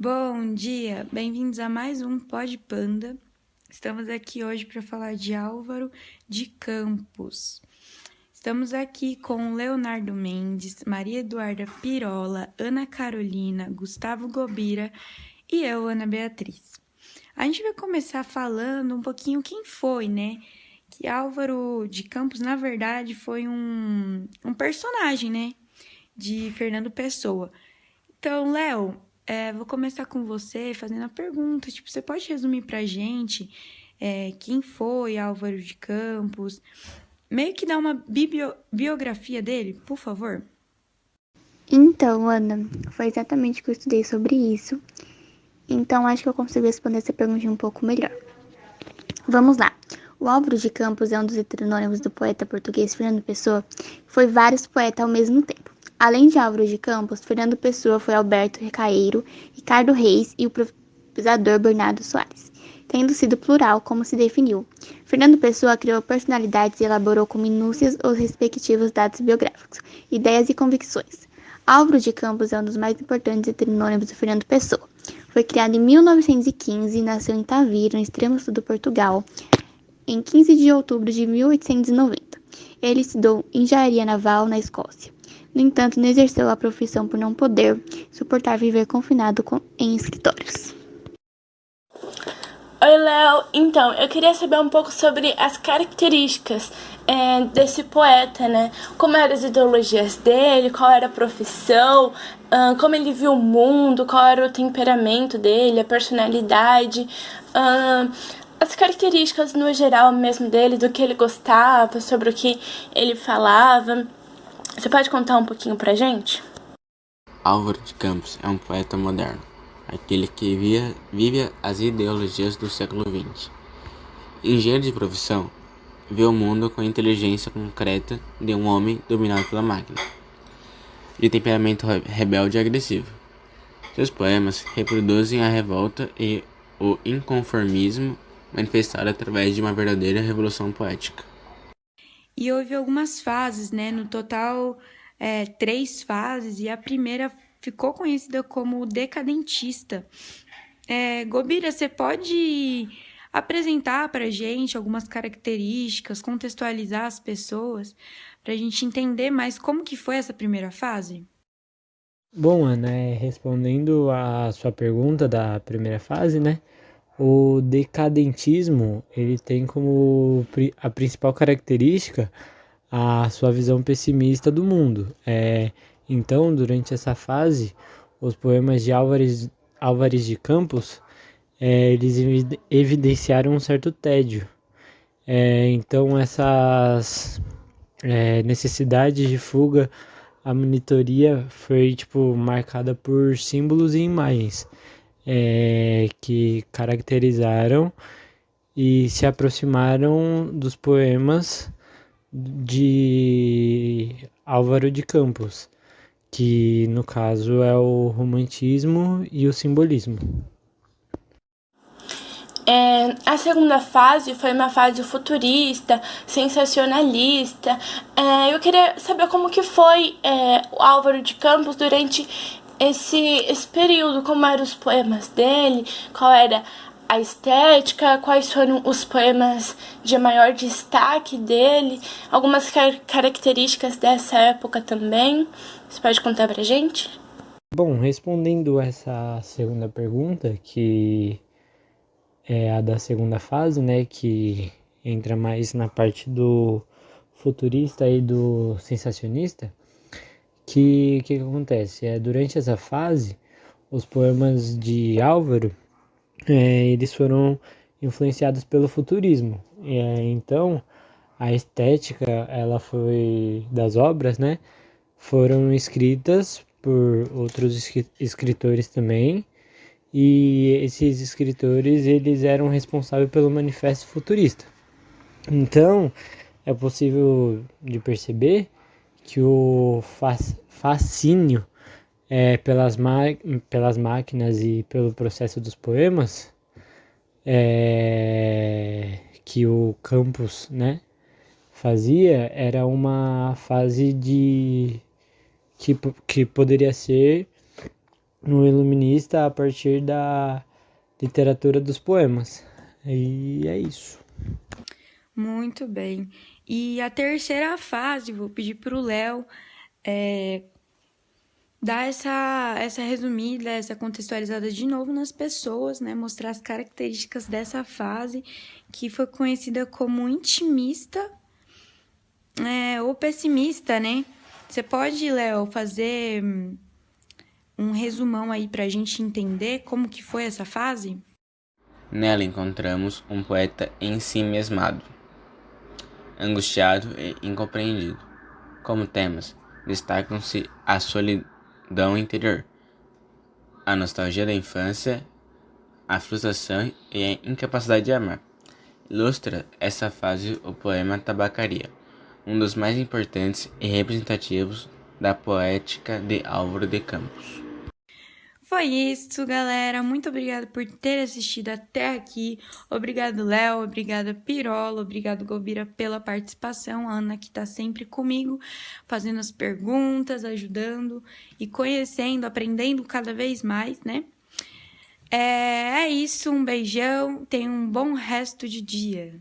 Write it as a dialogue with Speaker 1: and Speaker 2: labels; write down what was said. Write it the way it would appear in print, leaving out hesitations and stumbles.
Speaker 1: Bom dia, bem-vindos a mais um Pod Panda. Estamos aqui hoje para falar de Álvaro de Campos. Estamos aqui com Leonardo Mendes, Maria Eduarda Pirola, Ana Carolina, Gustavo Gobira e eu, Ana Beatriz. A gente vai começar falando um pouquinho quem foi, né? Que Álvaro de Campos, na verdade, foi um personagem, né? De Fernando Pessoa. Então, Léo, vou começar com você fazendo a pergunta. Tipo, você pode resumir pra gente quem foi Álvaro de Campos? Meio que dar uma biografia dele, por favor.
Speaker 2: Então, Ana, foi exatamente o que eu estudei sobre isso. Então, acho que eu consigo responder essa pergunta um pouco melhor. Vamos lá. O Álvaro de Campos é um dos heteronônimos do poeta português Fernando Pessoa, que foi vários poetas ao mesmo tempo. Além de Álvaro de Campos, Fernando Pessoa foi Alberto Recaeiro, Ricardo Reis e o pesquisador Bernardo Soares, tendo sido plural como se definiu. Fernando Pessoa criou personalidades e elaborou com minúcias os respectivos dados biográficos, ideias e convicções. Álvaro de Campos é um dos mais importantes heteronônimos do Fernando Pessoa. Foi criado em 1915 e nasceu em Tavira, no extremo sul de Portugal, em 15 de outubro de 1890. Ele estudou engenharia naval na Escócia. No entanto, não exerceu a profissão por não poder suportar viver confinado em escritórios.
Speaker 3: Oi, Léo. Então, eu queria saber um pouco sobre as características desse poeta, né? Como eram as ideologias dele, qual era a profissão, como ele viu o mundo, qual era o temperamento dele, a personalidade, as características no geral mesmo dele, do que ele gostava, sobre o que ele falava. Você pode contar um pouquinho pra gente?
Speaker 4: Álvaro de Campos é um poeta moderno, aquele que vive as ideologias do século XX. Engenheiro de profissão, vê o mundo com a inteligência concreta de um homem dominado pela máquina, de temperamento rebelde e agressivo. Seus poemas reproduzem a revolta e o inconformismo manifestado através de uma verdadeira revolução poética.
Speaker 1: E houve algumas fases, né? No total, 3 fases, e a primeira ficou conhecida como decadentista. Gobira, você pode apresentar para a gente algumas características, contextualizar as pessoas, para a gente entender mais como que foi essa primeira fase?
Speaker 5: Bom, Ana, respondendo a sua pergunta da primeira fase, né? O decadentismo, ele tem como a principal característica a sua visão pessimista do mundo. Então, durante essa fase, os poemas de Álvares de Campos, eles evidenciaram um certo tédio. Então, essas necessidades de fuga, a monitoria foi tipo marcada por símbolos e imagens que caracterizaram e se aproximaram dos poemas de Álvaro de Campos, que no caso é o romantismo e o simbolismo.
Speaker 3: A segunda fase foi uma fase futurista, sensacionalista. Eu queria saber como que foi o Álvaro de Campos durante esse período, como eram os poemas dele, qual era a estética, quais foram os poemas de maior destaque dele, algumas características dessa época também. Você pode contar pra gente?
Speaker 5: Bom, respondendo essa segunda pergunta, que é a da segunda fase, né, que entra mais na parte do futurista e do sensacionista, que acontece? Durante essa fase, os poemas de Álvaro, eles foram influenciados pelo futurismo. Então, a estética, ela foi das obras, né, foram escritas por outros escritores também, e esses escritores eles eram responsáveis pelo manifesto futurista. Então, é possível de perceber que o fascínio pelas máquinas e pelo processo dos poemas que o Campos, né, fazia era uma fase de que poderia ser um iluminista a partir da literatura dos poemas. E é isso.
Speaker 1: Muito bem. E a terceira fase, vou pedir para o Léo dar essa resumida, essa contextualizada de novo nas pessoas, né? Mostrar as características dessa fase, que foi conhecida como intimista ou pessimista, né? Você pode, Léo, fazer um resumão aí para a gente entender como que foi essa fase?
Speaker 4: Nela encontramos um poeta em si mesmado, angustiado e incompreendido. Como temas, destacam-se a solidão interior, a nostalgia da infância, a frustração e a incapacidade de amar. Ilustra essa fase o poema Tabacaria, um dos mais importantes e representativos da poética de Álvaro de Campos.
Speaker 1: Foi isso, galera. Muito obrigada por ter assistido até aqui. Obrigado, Léo. Obrigada, Pirola. Obrigado, Gobira, pela participação. A Ana, que tá sempre comigo, fazendo as perguntas, ajudando e conhecendo, aprendendo cada vez mais, né? É isso. Um beijão. Tenha um bom resto de dia.